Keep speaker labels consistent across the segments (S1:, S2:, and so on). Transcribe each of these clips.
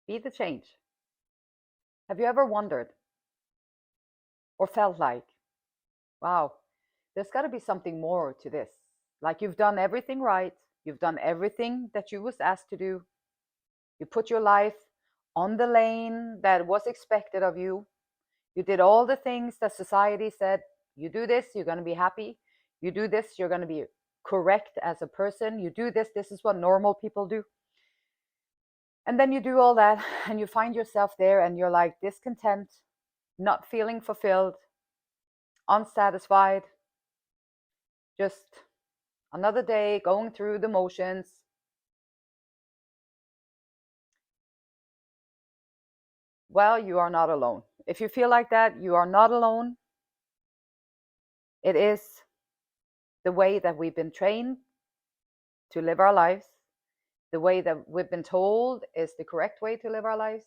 S1: Be the change. Have you ever wondered or felt like, wow, there's got to be something more to this? Like you've done everything right, you've done everything that you was asked to do, you put your life on the lane that was expected of you, you did all the things that society said, you do this, you're going to be happy, you do this, you're going to be correct as a person, you do this, this is what normal people do. And then you do all that and you find yourself there and you're like discontent, not feeling fulfilled, unsatisfied, just another day going through the motions. Well, you are not alone. If you feel like that, you are not alone. It is the way that we've been trained to live our lives, the way that we've been told is the correct way to live our lives.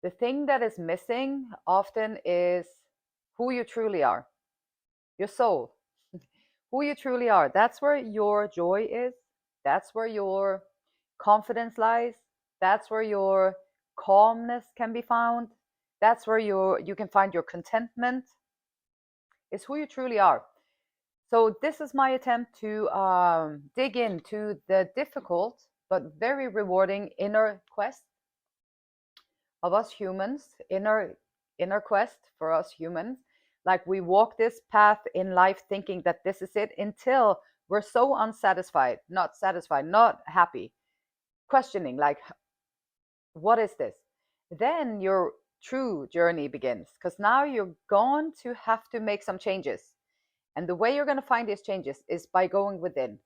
S1: The thing that is missing often is who you truly are, your soul, who you truly are. That's where your joy is. That's where your confidence lies. That's where your calmness can be found. That's where you can find your contentment. It's who you truly are. So this is my attempt to dig into the difficult but very rewarding inner quest of us humans, inner quest for us humans. Like we walk this path in life thinking that this is it until we're so unsatisfied, not happy, questioning like, what is this? Then your true journey begins because now you're going to have to make some changes. And the way you're going to find these changes is by going within.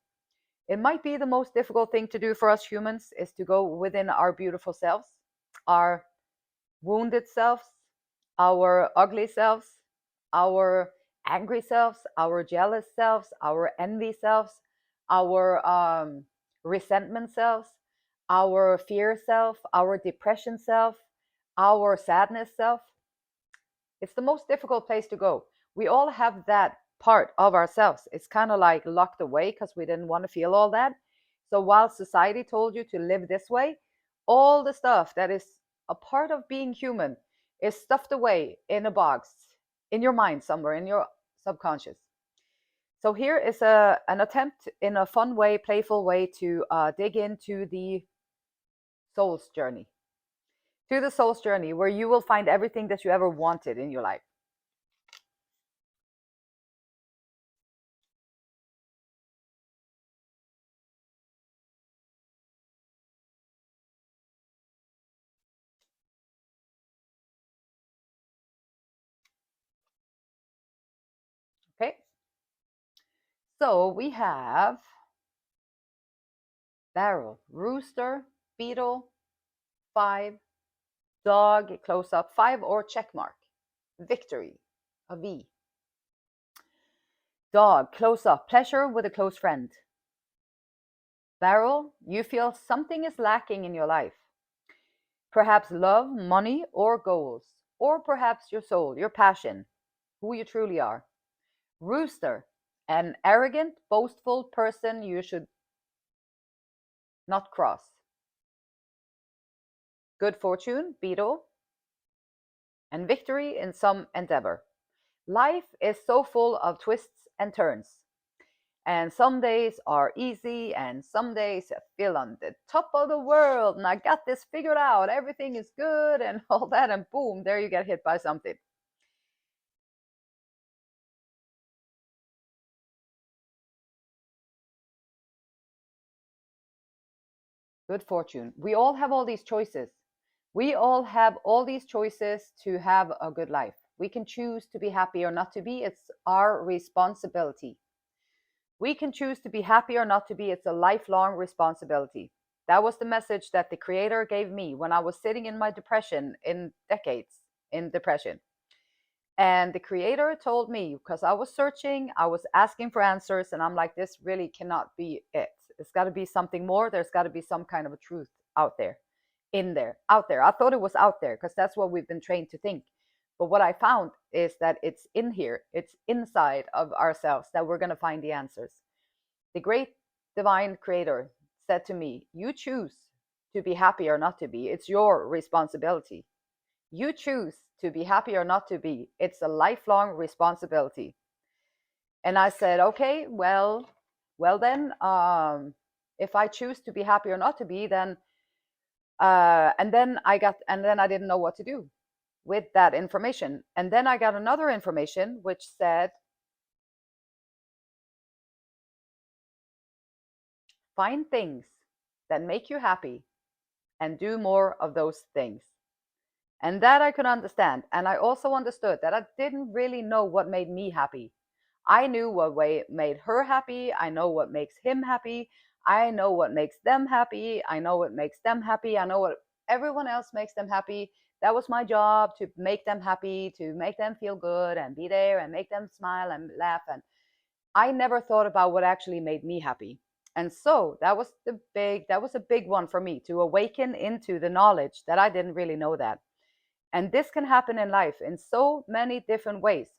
S1: It might be the most difficult thing to do for us humans is to go within our beautiful selves, our wounded selves, our ugly selves, our angry selves, our jealous selves, our envy selves, our resentment selves, our fear self, our depression self, our sadness self. It's the most difficult place to go. We all have that part of ourselves. It's kind of like locked away because we didn't want to feel all that. So while society told you to live this way, all the stuff that is a part of being human is stuffed away in a box in your mind somewhere in your subconscious. So here is an attempt in a fun way, playful way to dig into the soul's journey. To the soul's journey where you will find everything that you ever wanted in your life. Okay, so we have barrel, rooster, beetle, 5, dog, close up, 5 or check mark, victory, a V. Dog, close up, pleasure with a close friend. Barrel, you feel something is lacking in your life. Perhaps love, money, or goals, or perhaps your soul, your passion, who you truly are. Rooster, an arrogant, boastful person you should not cross. Good fortune, beetle, and victory in some endeavor. Life is so full of twists and turns. And some days are easy, and some days I feel on the top of the world, and I got this figured out. Everything is good, and all that, and boom, there you get hit by something. Good fortune. We all have all these choices. We all have all these choices to have a good life. We can choose to be happy or not to be. It's our responsibility. We can choose to be happy or not to be. It's a lifelong responsibility. That was the message that the creator gave me when I was sitting in my depression in decades in depression. And the creator told me, because I was searching, I was asking for answers, and I'm like, this really cannot be it. It's got to be something more. There's got to be some kind of a truth out there, in there, out there. I thought it was out there because that's what we've been trained to think. But what I found is that it's in here, it's inside of ourselves that we're going to find the answers. The great divine creator said to me, you choose to be happy or not to be. It's your responsibility. You choose to be happy or not to be. It's a lifelong responsibility. And I said, okay, well then, if I choose to be happy or not to be, then and then I didn't know what to do with that information. And then I got another information which said, find things that make you happy and do more of those things. And that I could understand. And I also understood that I didn't really know what made me happy. I knew what way made her happy. I know what makes him happy. I know what makes them happy. I know what makes them happy. I know what everyone else makes them happy. That was my job, to make them happy, to make them feel good and be there and make them smile and laugh. And I never thought about what actually made me happy. And so that was a big one for me, to awaken into the knowledge that I didn't really know that. And this can happen in life in so many different ways.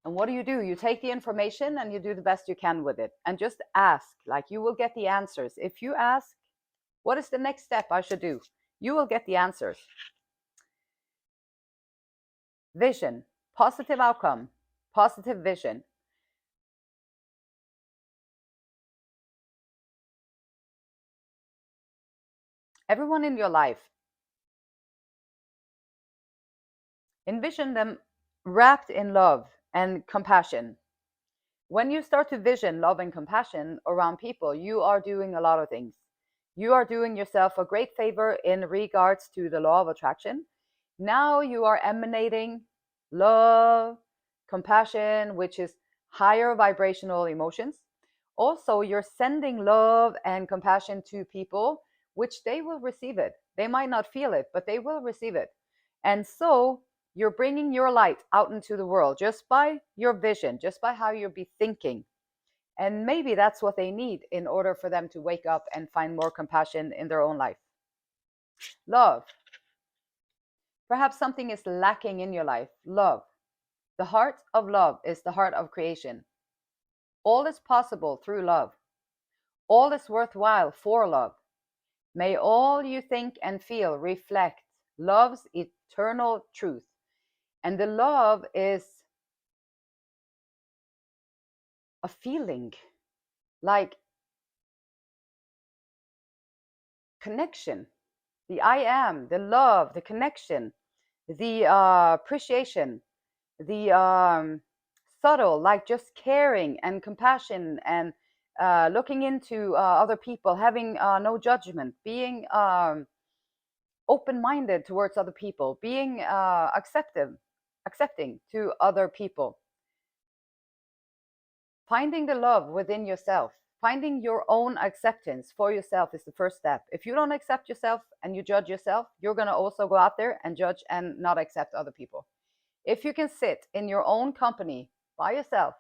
S1: And what do? You take the information and you do the best you can with it, and just ask. Like, you will get the answers. If you ask, what is the next step I should do? You will get the answers. Vision, positive outcome, positive vision. Everyone in your life, envision them wrapped in love and compassion. When you start to vision love and compassion around people, you are doing a lot of things. You are doing yourself a great favor in regards to the law of attraction. Now you are emanating love, compassion, which is higher vibrational emotions. Also, you're sending love and compassion to people, which they will receive it. They might not feel it, but they will receive it. And so you're bringing your light out into the world just by your vision, just by how you'll be thinking. And maybe that's what they need in order for them to wake up and find more compassion in their own life. Love. Perhaps something is lacking in your life. Love. The heart of love is the heart of creation. All is possible through love. All is worthwhile for love. May all you think and feel reflect love's eternal truth. And the love is a feeling, like connection. The I am, the love, the connection, the appreciation, the subtle, like just caring and compassion and looking into other people, having no judgment, being open-minded towards other people, being accepting to other people. Finding the love within yourself, finding your own acceptance for yourself is the first step. If you don't accept yourself and you judge yourself, you're going to also go out there and judge and not accept other people. If you can sit in your own company by yourself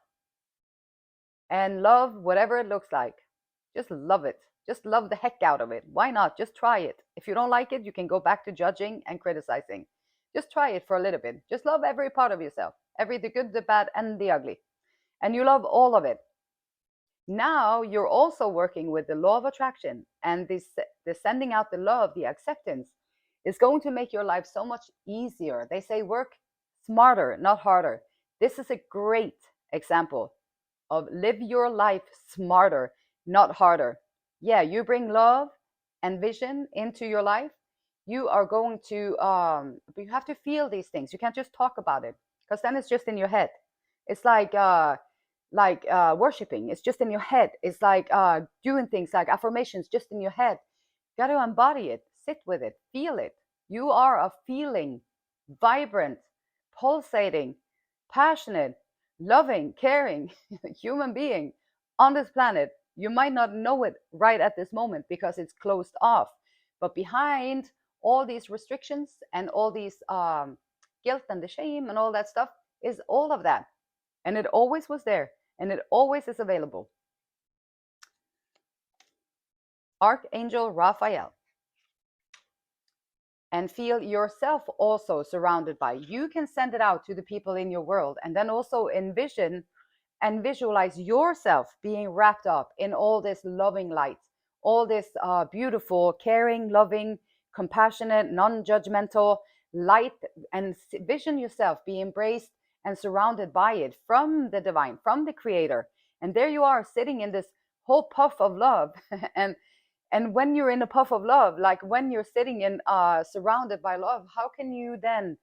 S1: and love whatever it looks like, just love it. Just love the heck out of it. Why not? Just try it. If you don't like it, you can go back to judging and criticizing. Just try it for a little bit. Just love every part of yourself, the good, the bad, and the ugly. And you love all of it. Now you're also working with the law of attraction, and this sending out the love, the acceptance, is going to make your life so much easier. They say work smarter, not harder. This is a great example of live your life smarter, not harder. Yeah, you bring love and vision into your life. You are going to you have to feel these things. You can't just talk about it, because then it's just in your head. It's like worshiping. It's just in your head. It's like doing things like affirmations just in your head. You got to embody it, sit with it, feel it. You are a feeling, vibrant, pulsating, passionate, loving, caring human being on this planet. You might not know it right at this moment because it's closed off, but behind all these restrictions and all these guilt and the shame and all that stuff is all of that. And it always was there, and it always is available. Archangel Raphael. And feel yourself also surrounded by. You can send it out to the people in your world, and then also envision and visualize yourself being wrapped up in all this loving light, all this beautiful, caring, loving, compassionate, non-judgmental light, and vision yourself be embraced and surrounded by it from the divine, from the creator. And there you are sitting in this whole puff of love. and when you're in a puff of love, like when you're sitting in surrounded by love, how can you then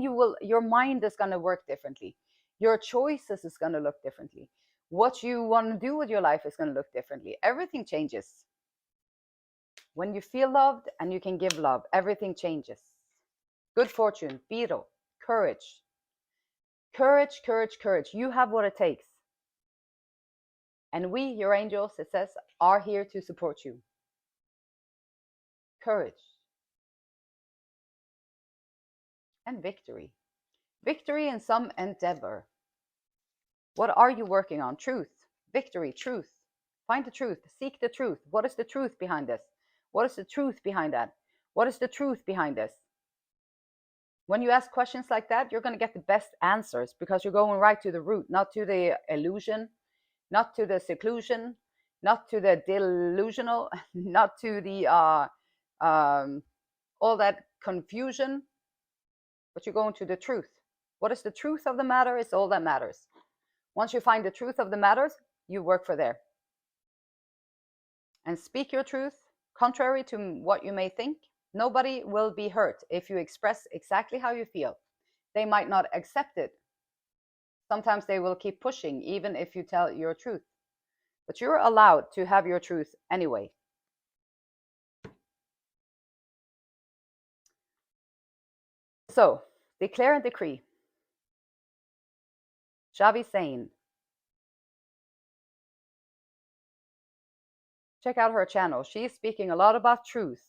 S1: you will, your mind is going to work differently, your choices is going to look differently, what you want to do with your life is going to look differently. Everything changes when you feel loved and you can give love. Everything changes. Good fortune, beetle, courage, courage, courage, courage. You have what it takes. And we, your angels, it says, are here to support you. Courage. And victory. Victory in some endeavor. What are you working on? Truth. Victory. Truth. Find the truth. Seek the truth. What is the truth behind this? What is the truth behind that? What is the truth behind this? When you ask questions like that, you're going to get the best answers, because you're going right to the root, not to the illusion, not to the seclusion, not to the delusional, not to the all that confusion, but you're going to the truth. What is the truth of the matter is all that matters. Once you find the truth of the matters, you work for there. And speak your truth, contrary to what you may think. Nobody will be hurt if you express exactly how you feel. They might not accept it. Sometimes they will keep pushing, even if you tell your truth. But you're allowed to have your truth anyway. So, declare and decree. Shavi Sane. Check out her channel. She's speaking a lot about truth.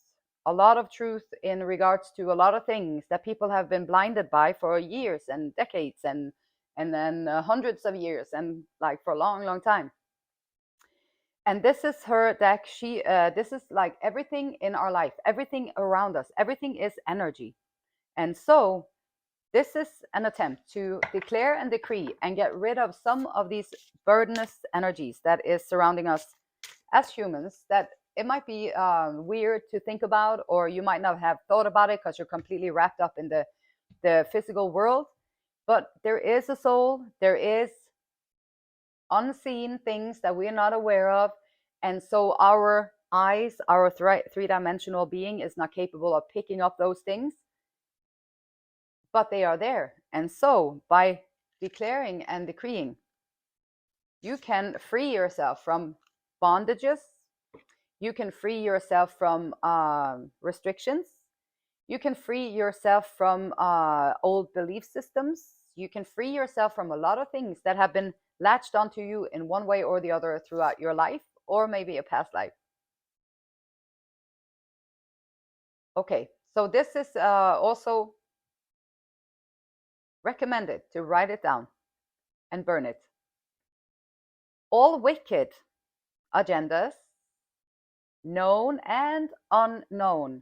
S1: A lot of truth in regards to a lot of things that people have been blinded by for years and decades and then hundreds of years, and like for a long, long time. And this is her deck. This is like everything in our life, everything around us, everything is energy. And so this is an attempt to declare and decree and get rid of some of these burdenous energies that is surrounding us as humans, that it might be weird to think about, or you might not have thought about it because you're completely wrapped up in the physical world. But there is a soul, there is unseen things that we're not aware of. And so our eyes, our three-dimensional being is not capable of picking up those things, but they are there. And so by declaring and decreeing, you can free yourself from bondages. You can free yourself from restrictions. You can free yourself from old belief systems. You can free yourself from a lot of things that have been latched onto you in one way or the other throughout your life, or maybe a past life. Okay, so this is also recommended to write it down and burn it. All wicked agendas, known and unknown,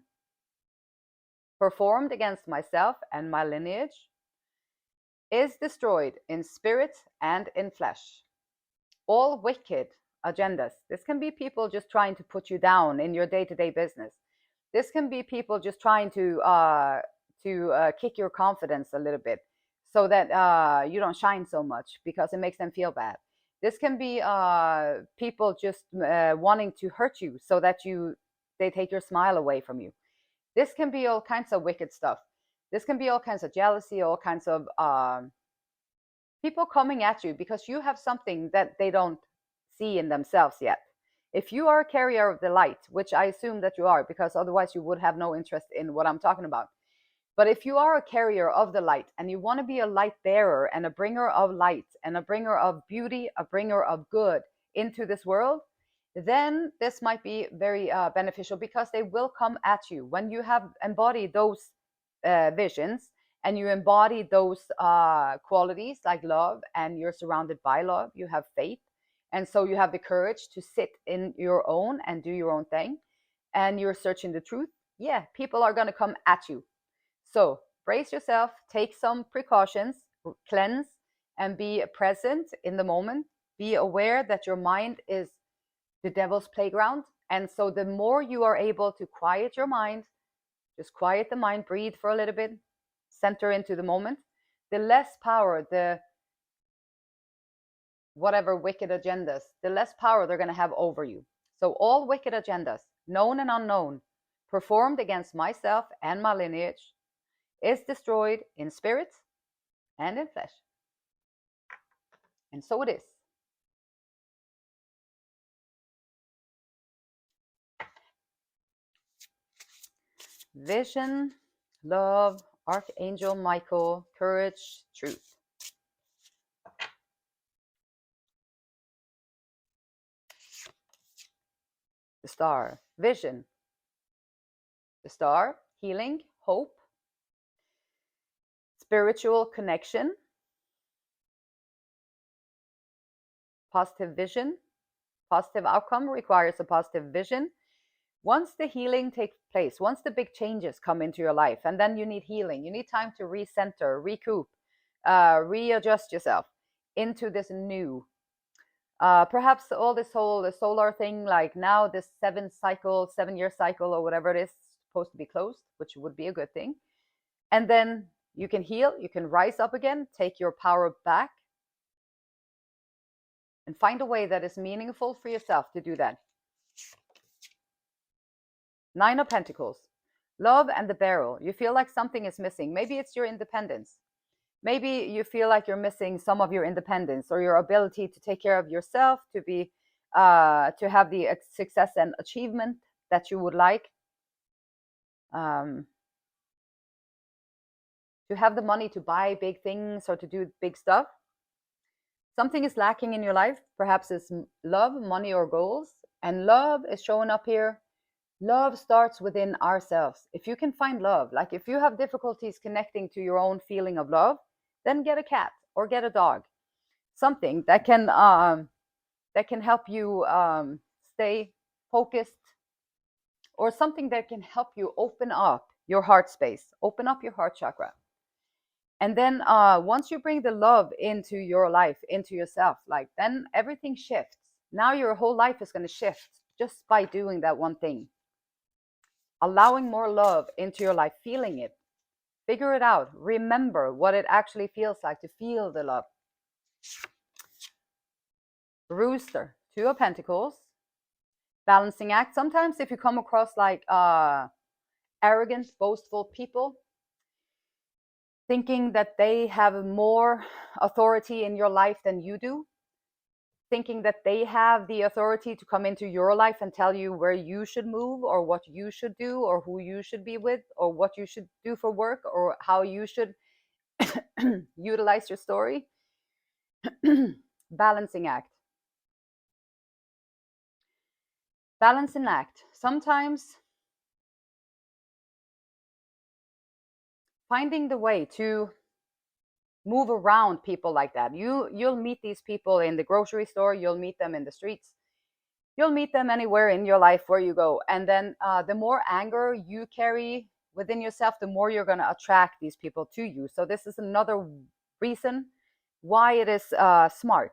S1: performed against myself and my lineage, is destroyed in spirit and in flesh. All wicked agendas. This can be people just trying to put you down in your day-to-day business. This can be people just trying to kick your confidence a little bit, so that you don't shine so much because it makes them feel bad. This can be people just wanting to hurt you so that they take your smile away from you. This can be all kinds of wicked stuff. This can be all kinds of jealousy, all kinds of people coming at you because you have something that they don't see in themselves yet. If you are a carrier of the light, which I assume that you are, because otherwise you would have no interest in what I'm talking about. But if you are a carrier of the light and you want to be a light bearer and a bringer of light and a bringer of beauty, a bringer of good into this world, then this might be very beneficial, because they will come at you when you have embodied those visions and you embody those qualities like love, and you're surrounded by love, you have faith, and so you have the courage to sit in your own and do your own thing, and you're searching the truth. Yeah, people are going to come at you. So brace yourself, take some precautions, cleanse, and be present in the moment. Be aware that your mind is the devil's playground, And so the more you are able to quiet your mind, just quiet the mind, breathe for a little bit, center into the moment, the less power the whatever wicked agendas, the less power they're going to have over you. So all wicked agendas, known and unknown, performed against myself and my lineage, is destroyed in spirit and in flesh. And so it is. Vision, love, Archangel Michael, courage, truth. The star, vision. The star, healing, hope, spiritual connection, positive vision. Positive outcome requires a positive vision. Once the healing takes place, once the big changes come into your life, and then you need healing, you need time to recenter, recoup, readjust yourself into this new. Perhaps all this whole the solar thing, like now this 7-year cycle or whatever it is, supposed to be closed, which would be a good thing. And then you can heal, you can rise up again, take your power back, and find a way that is meaningful for yourself to do that. 9 of Pentacles, love and the barrel. You feel like something is missing. Maybe it's your independence. Maybe you feel like you're missing some of your independence or your ability to take care of yourself, to be, to have the success and achievement that you would like, to have the money to buy big things or to do big stuff. Something is lacking in your life. Perhaps it's love, money, or goals. And love is showing up here. Love starts within ourselves. If you can find love, like if you have difficulties connecting to your own feeling of love, then get a cat or get a dog, something that can help you stay focused, or something that can help you open up your heart space, open up your heart chakra. And then once you bring the love into your life, into yourself, like then everything shifts. Now your whole life is going to shift just by doing that one thing. Allowing more love into your life, feeling it, figure it out, remember what it actually feels like to feel the love. Rooster, 2 of Pentacles, balancing act. Sometimes if you come across like arrogant, boastful people, thinking that they have more authority in your life than you do, thinking that they have the authority to come into your life and tell you where you should move or what you should do or who you should be with or what you should do for work or how you should utilize your story. Balancing act. Balancing act. Sometimes finding the way to move around people like that. You'll meet these people in the grocery store, you'll meet them in the streets, you'll meet them anywhere in your life where you go. And then the more anger you carry within yourself, the more you're going to attract these people to you. So this is another reason why it is smart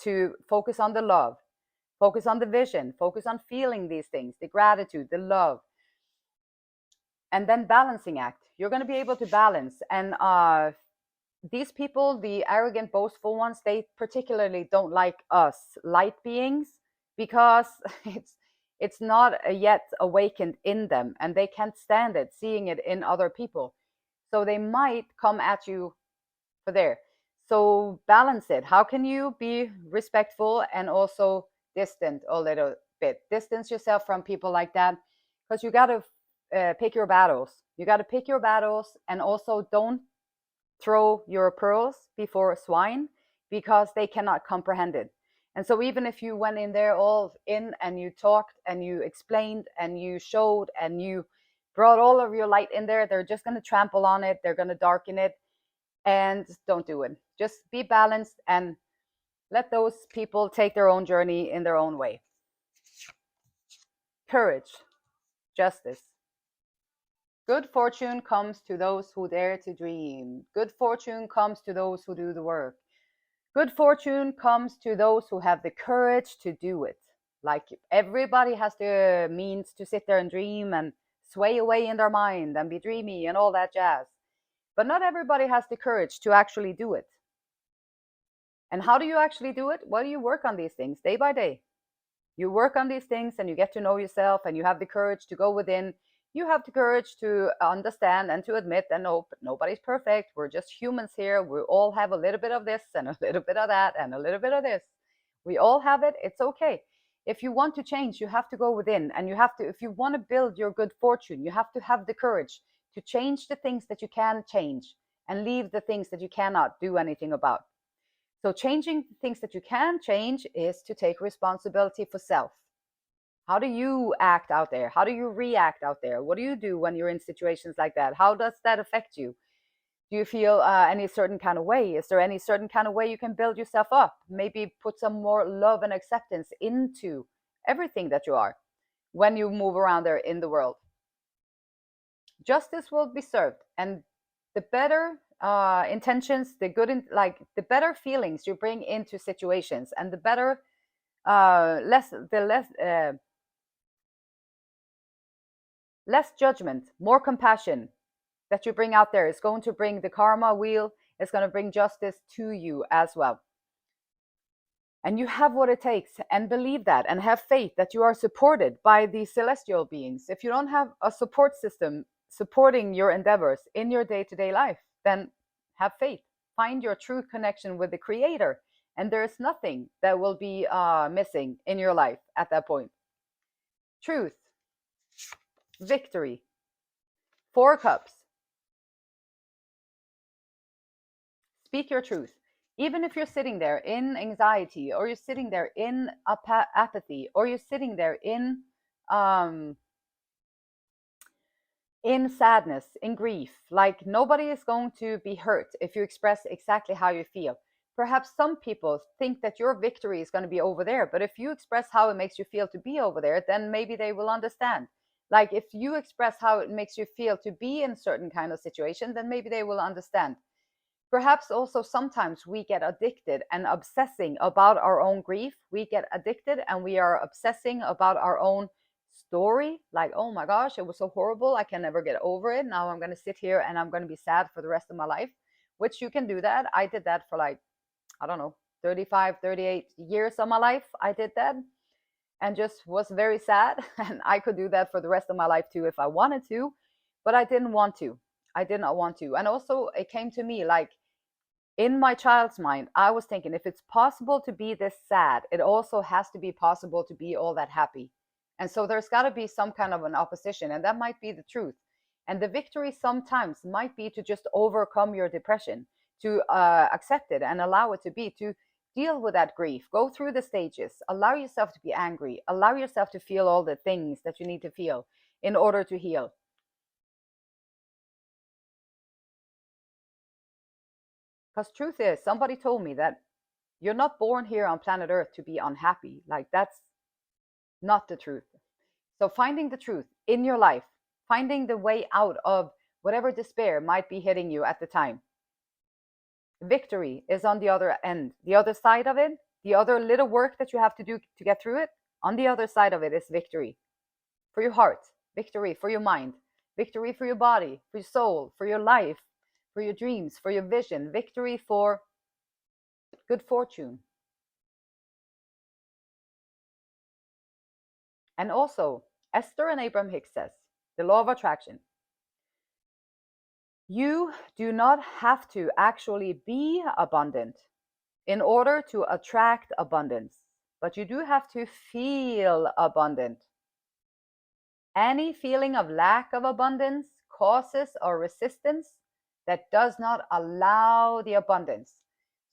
S1: to focus on the love, focus on the vision, focus on feeling these things, the gratitude, the love. And then balancing act. You're going to be able to balance. And these people, the arrogant, boastful ones, they particularly don't like us light beings because it's not yet awakened in them, and they can't stand it, seeing it in other people. So they might come at you for there. So balance it. How can you be respectful and also distant a little bit? Distance yourself from people like that, because you got to pick your battles. You got to pick your battles, and also don't throw your pearls before swine, because they cannot comprehend it. And so even if you went in there all in and you talked and you explained and you showed and you brought all of your light in there, they're just going to trample on it. They're going to darken it. And don't do it. Just be balanced and let those people take their own journey in their own way. Courage, justice. Good fortune comes to those who dare to dream. Good fortune comes to those who do the work. Good fortune comes to those who have the courage to do it. Like everybody has the means to sit there and dream and sway away in their mind and be dreamy and all that jazz. But not everybody has the courage to actually do it. And how do you actually do it? Well, you work on these things day by day. You work on these things and you get to know yourself, and you have the courage to go within. You have the courage to understand and to admit that nobody's perfect. We're just humans here. We all have a little bit of this and a little bit of that and a little bit of this. We all have it. It's okay. If you want to change, you have to go within, and you have to, if you want to build your good fortune, you have to have the courage to change the things that you can change and leave the things that you cannot do anything about. So changing things that you can change is to take responsibility for self. How do you act out there? How do you react out there? What do you do when you're in situations like that? How does that affect you? Do you feel any certain kind of way? Is there any certain kind of way you can build yourself up? Maybe put some more love and acceptance into everything that you are when you move around there in the world. Justice will be served, and the better intentions, the good, the better feelings you bring into situations, and the better, less judgment, more compassion that you bring out there is going to bring the karma wheel. It's going to bring justice to you as well. And you have what it takes, and believe that, and have faith that you are supported by the celestial beings. If you don't have a support system supporting your endeavors in your day-to-day life, then have faith. Find your true connection with the Creator, and there is nothing that will be missing in your life at that point. Truth, victory, 4 cups. Speak your truth. Even if you're sitting there in anxiety, or you're sitting there in apathy, or you're sitting there in sadness, in grief, like nobody is going to be hurt if you express exactly how you feel. Perhaps some people think that your victory is going to be over there, but if you express how it makes you feel to be over there, then maybe they will understand. Like if you express how it makes you feel to be in certain kind of situation, then maybe they will understand. Perhaps also sometimes we get addicted and obsessing about our own grief. We get addicted and we are obsessing about our own story. Like, oh my gosh, it was so horrible. I can never get over it. Now I'm going to sit here and I'm going to be sad for the rest of my life, which you can do that. I did that for like, I don't know, 35, 38 years of my life. I did that and just was very sad. And I could do that for the rest of my life too if I wanted to, but I didn't want to. I did not want to. And also it came to me like, in my child's mind, I was thinking, if it's possible to be this sad, it also has to be possible to be all that happy. And so there's got to be some kind of an opposition, and that might be the truth. And the victory sometimes might be to just overcome your depression, to accept it and allow it to be, to deal with that grief, go through the stages, allow yourself to be angry, allow yourself to feel all the things that you need to feel in order to heal. Because truth is, somebody told me that you're not born here on planet Earth to be unhappy. Like that's not the truth. So finding the truth in your life, finding the way out of whatever despair might be hitting you at the time. Victory is on the other end, the other side of it, the other little work that you have to do to get through it. On the other side of it is victory for your heart, victory for your mind, victory for your body, for your soul, for your life, for your dreams, for your vision, victory for good fortune. And also, Esther and Abraham Hicks says, the law of attraction. You do not have to actually be abundant in order to attract abundance, but you do have to feel abundant. Any feeling of lack of abundance causes a resistance that does not allow the abundance.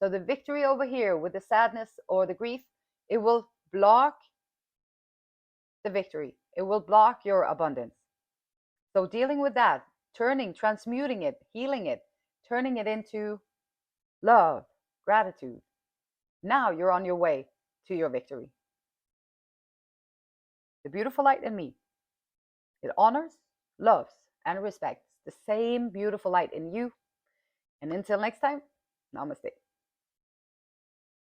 S1: So the victory over here with the sadness or the grief, it will block the victory. It will block your abundance. So dealing with that, transmuting it, healing it, turning it into love, gratitude. Now you're on your way to your victory. The beautiful light in me, it honors, loves, and respects the same beautiful light in you. And until next time, namaste.